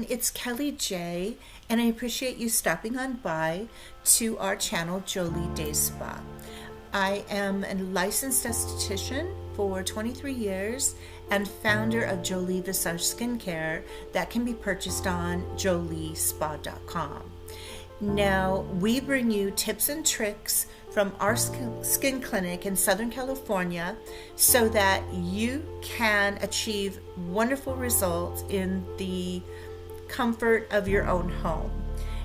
everyone, it's Kelly J, and I appreciate you stopping on by to our channel, Jolie Day Spa. I am a licensed esthetician for 23 years and founder of Jolie Visage Skincare that can be purchased on joliespa.com. Now, we bring you tips and tricks from our skin clinic in Southern California so that you can achieve wonderful results in the comfort of your own home.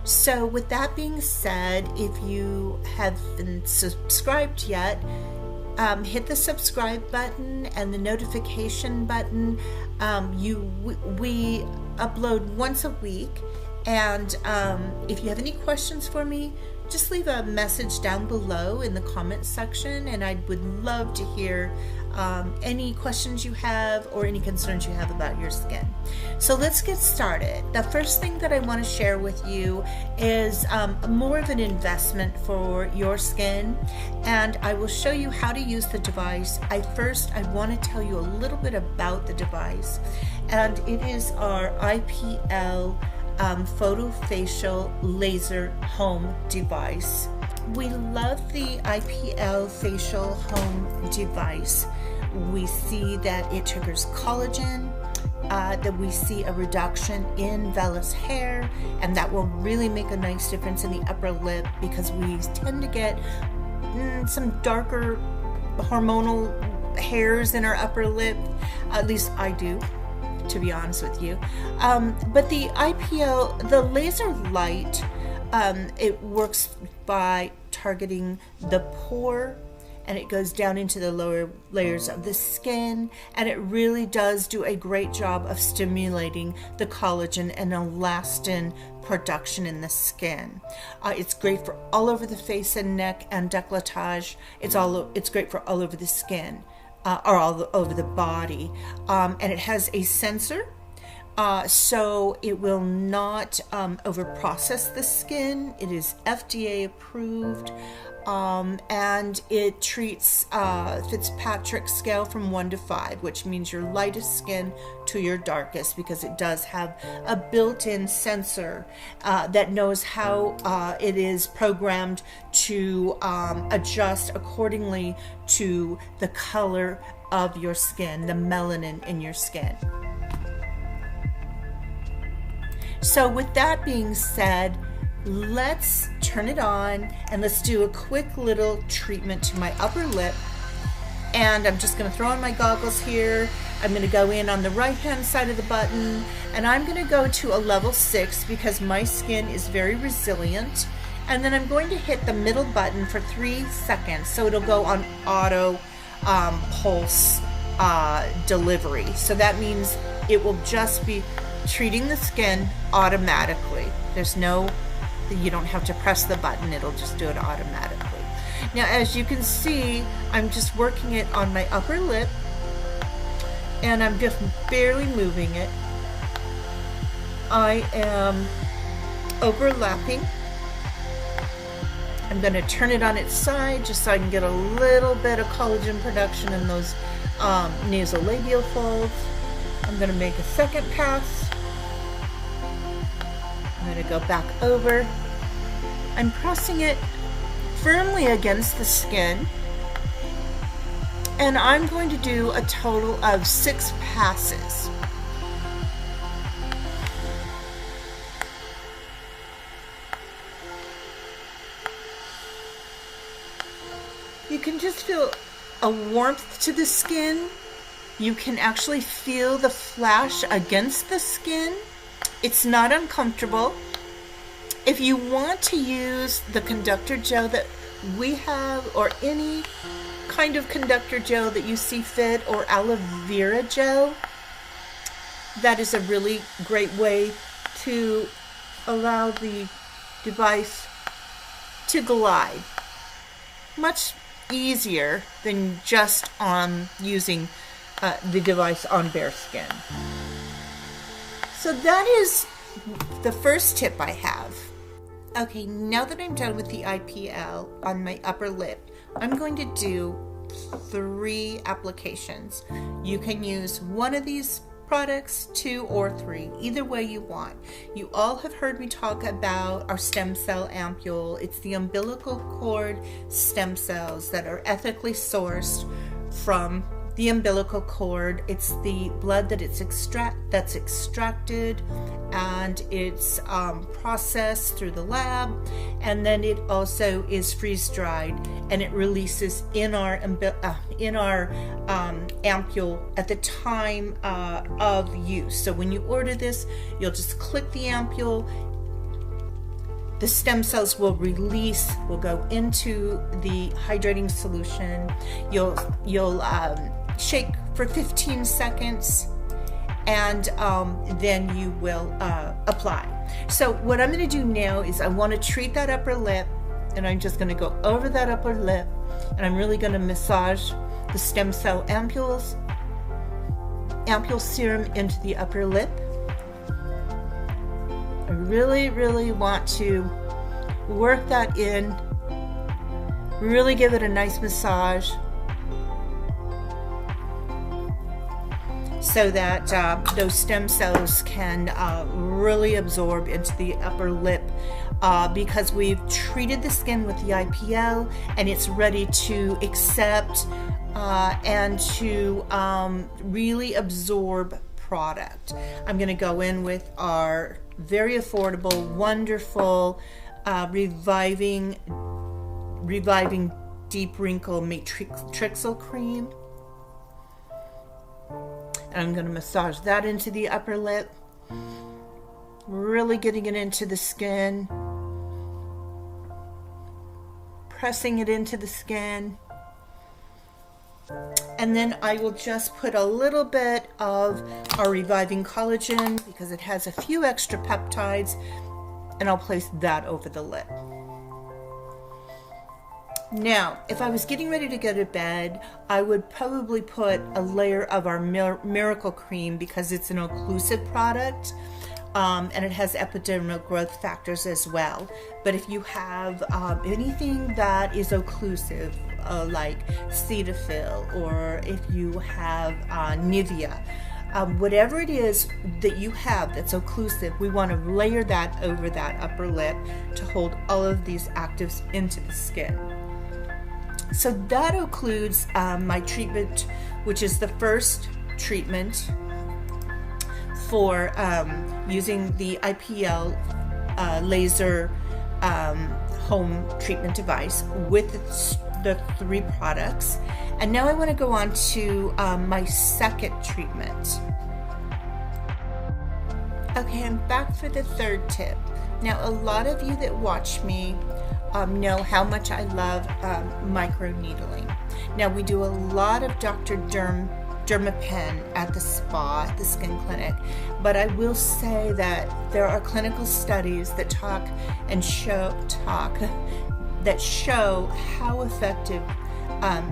So with that being said, if you haven't subscribed yet, hit the subscribe button and the notification button. We upload once a week, and if you have any questions for me, just leave a message down below in the comments section, and I would love to hear any questions you have or any concerns you have about your skin. So let's get started. The first thing that I want to share with you is more of an investment for your skin, and I will show you how to use the device. I want to tell you a little bit about the device, and it is our IPL photofacial laser home device. We love the IPL facial home device. We see that it triggers collagen, that we see a reduction in vellus hair, and that will really make a nice difference in the upper lip because we tend to get some darker hormonal hairs in our upper lip. At least I do, to be honest with you. But the IPL, the laser light, it works by targeting the pore, and it goes down into the lower layers of the skin, and it really does do a great job of stimulating the collagen and elastin production in the skin. It's great for all over the face and neck and décolletage. It's great for all over the skin. Or all over the body, and it has a sensor, so it will not overprocess the skin. It is FDA approved, and it treats Fitzpatrick scale from 1 to 5, which means your lightest skin to your darkest, because it does have a built-in sensor that knows how it is programmed to adjust accordingly to the color of your skin, the melanin in your skin. So with that being said, let's turn it on and let's do a quick little treatment to my upper lip. And I'm just going to throw on my goggles here. I'm going to go in on the right hand side of the button, and I'm going to go to a level 6 because my skin is very resilient. And then I'm going to hit the middle button for 3 seconds, so it'll go on auto pulse delivery. So that means it will just be treating the skin automatically. You don't have to press the button, it'll just do it automatically. Now, as you can see, I'm just working it on my upper lip, and I'm just barely moving it. I am overlapping. I'm going to turn it on its side just so I can get a little bit of collagen production in those nasolabial folds. I'm going to make a second pass. I'm going to go back over. I'm pressing it firmly against the skin, and I'm going to do a total of 6 passes. You can just feel a warmth to the skin. You can actually feel the flash against the skin. It's not uncomfortable. If you want to use the conductor gel that we have, or any kind of conductor gel that you see fit, or aloe vera gel, that is a really great way to allow the device to glide. Much easier than just using the device on bare skin. So that is the first tip I have. Okay, now that I'm done with the IPL on my upper lip, I'm going to do 3 applications. You can use one of these products, 2 or 3, either way you want. You all have heard me talk about our stem cell ampule. It's the umbilical cord stem cells that are ethically sourced from the umbilical cord. It's the blood that's extracted, and it's processed through the lab, and then it also is freeze dried, and it releases in our ampule at the time of use. So when you order this, you'll just click the ampule. The stem cells will go into the hydrating solution. You'll shake for 15 seconds, and then you will apply. So what I'm going to do now is I want to treat that upper lip, and I'm just going to go over that upper lip, and I'm really going to massage the stem cell ampule serum into the upper lip. I really want to work that in, really give it a nice massage so that those stem cells can really absorb into the upper lip, because we've treated the skin with the IPL and it's ready to accept and to really absorb product. I'm going to go in with our very affordable, wonderful, reviving deep wrinkle Matrixyl cream. And I'm going to massage that into the upper lip, really getting it into the skin, pressing it into the skin. And then I will just put a little bit of our reviving collagen because it has a few extra peptides, and I'll place that over the lip. Now, if I was getting ready to go to bed, I would probably put a layer of our Miracle Cream because it's an occlusive product, and it has epidermal growth factors as well. But if you have anything that is occlusive, like Cetaphil, or if you have Nivea, whatever it is that you have that's occlusive, we want to layer that over that upper lip to hold all of these actives into the skin. So that includes my treatment, which is the first treatment for using the IPL laser home treatment device with the 3 products. And now I want to go on to my second treatment. Okay, I'm back for the third tip. Now, a lot of you that watch me know how much I love microneedling. Now, we do a lot of Dr. Dermapen at the spa, at the skin clinic, but I will say that there are clinical studies that show how effective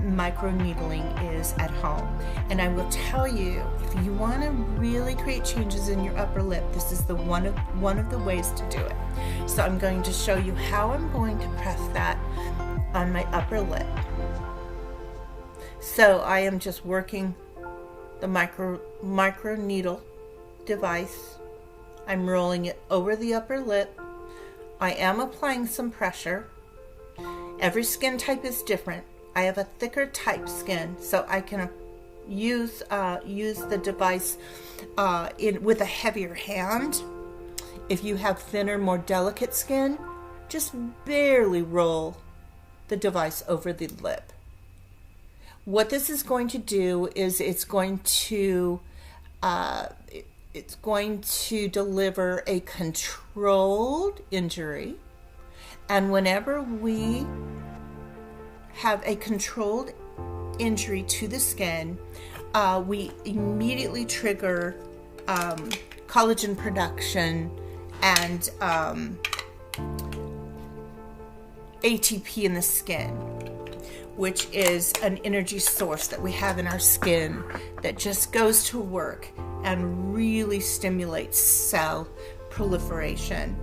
microneedling is at home. And I will tell you, if you want to really create changes in your upper lip, this is the one of the ways to do it. So I'm going to show you how I'm going to press that on my upper lip. So I am just working the micro needle device. I'm rolling it over the upper lip. I am applying some pressure. Every skin type is different. I have a thicker type skin, so I can use the device with a heavier hand. If you have thinner, more delicate skin, just barely roll the device over the lip. What this is going to do is it's going to deliver a controlled injury, and whenever we have a controlled injury to the skin, we immediately trigger collagen production and ATP in the skin, which is an energy source that we have in our skin that just goes to work and really stimulates cell proliferation.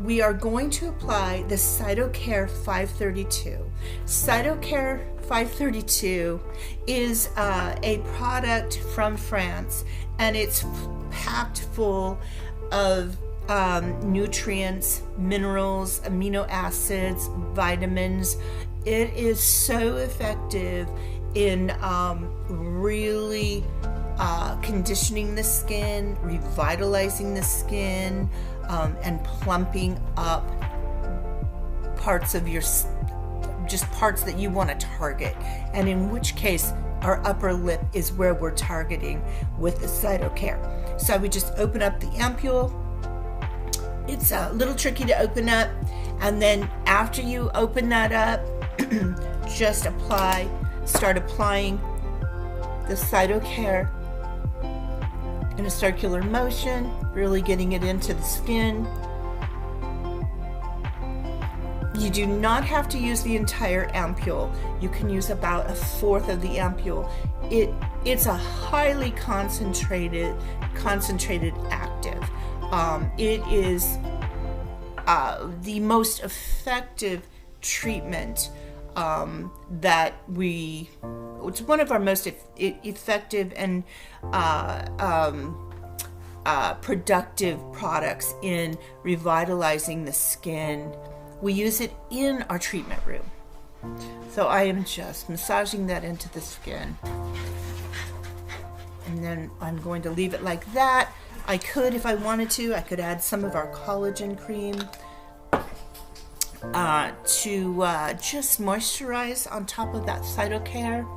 We are going to apply the Cytocare 532. Cytocare 532 is a product from France, and it's packed full of nutrients, minerals, amino acids, vitamins. It is so effective in really conditioning the skin, revitalizing the skin, and plumping up parts of your, just parts that you want to target. And in which case, our upper lip is where we're targeting with the Cytocare. So I would just open up the ampule. It's a little tricky to open up, and then after you open that up, just start applying the Cytocare in a circular motion, really getting it into the skin. You do not have to use the entire ampule. You can use about a fourth of the ampule. It's a highly concentrated active. It is the most effective treatment it's one of our most effective and productive products in revitalizing the skin. We use it in our treatment room. So I am just massaging that into the skin. And then I'm going to leave it like that. I could, if I wanted to, I could add some of our collagen cream to just moisturize on top of that Cytocare.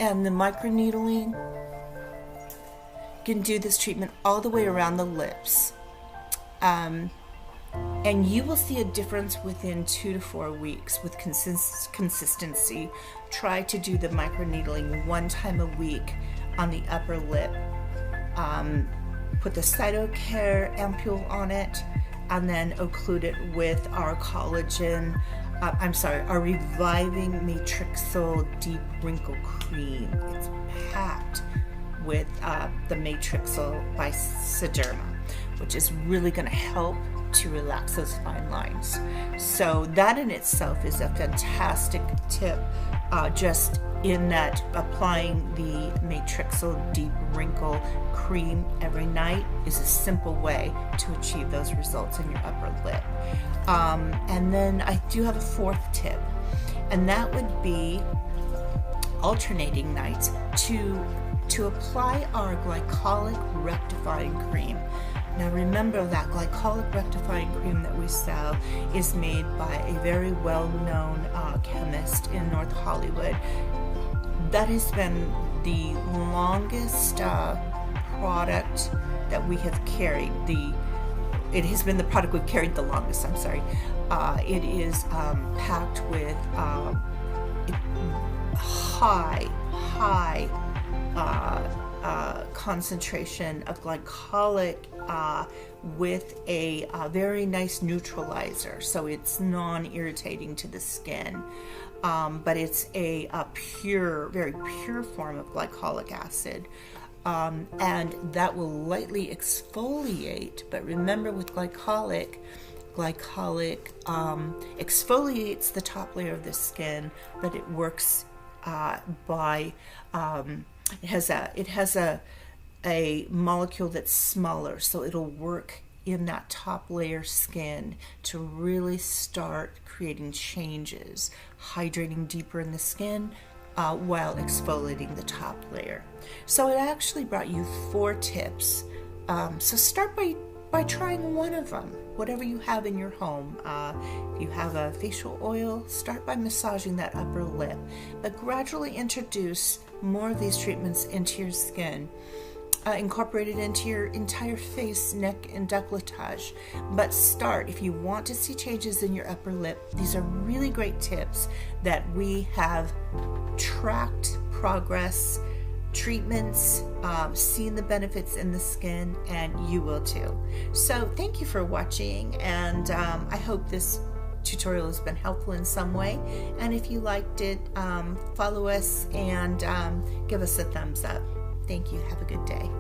And the microneedling. You can do this treatment all the way around the lips. And you will see a difference within 2 to 4 weeks with consistency. Try to do the microneedling 1 time a week on the upper lip. Put the Cytocare ampule on it, and then occlude it with our collagen, our reviving Matrixyl Deep Wrinkle Cream. It's packed with the Matrixyl by Serum, which is really going to help to relax those fine lines. So that in itself is a fantastic tip, just in that applying the Matrixyl Deep Wrinkle Cream every night is a simple way to achieve those results in your upper lip. And then I do have a 4th tip, and that would be alternating nights to apply our glycolic rectifying cream. Now remember, that glycolic rectifying cream that we sell is made by a very well-known chemist in North Hollywood. That has been the longest product that we have carried. It has been the product we've carried the longest, I'm sorry. It is packed with high concentration of glycolic with a very nice neutralizer, so it's non-irritating to the skin. But it's a very pure form of glycolic acid, and that will lightly exfoliate. But remember, with glycolic exfoliates the top layer of the skin, but it works by it has a molecule that's smaller, so it'll work in that top layer skin to really start creating changes, hydrating deeper in the skin while exfoliating the top layer. So it actually brought you 4 tips. So start by trying one of them, whatever you have in your home. If you have a facial oil, start by massaging that upper lip, but gradually introduce more of these treatments into your skin. Incorporate it into your entire face, neck, and décolletage. But start, if you want to see changes in your upper lip, these are really great tips that we have tracked progress, treatments, seen the benefits in the skin, and you will too. So thank you for watching, and I hope this tutorial has been helpful in some way. And if you liked it, follow us and give us a thumbs up. Thank you. Have a good day.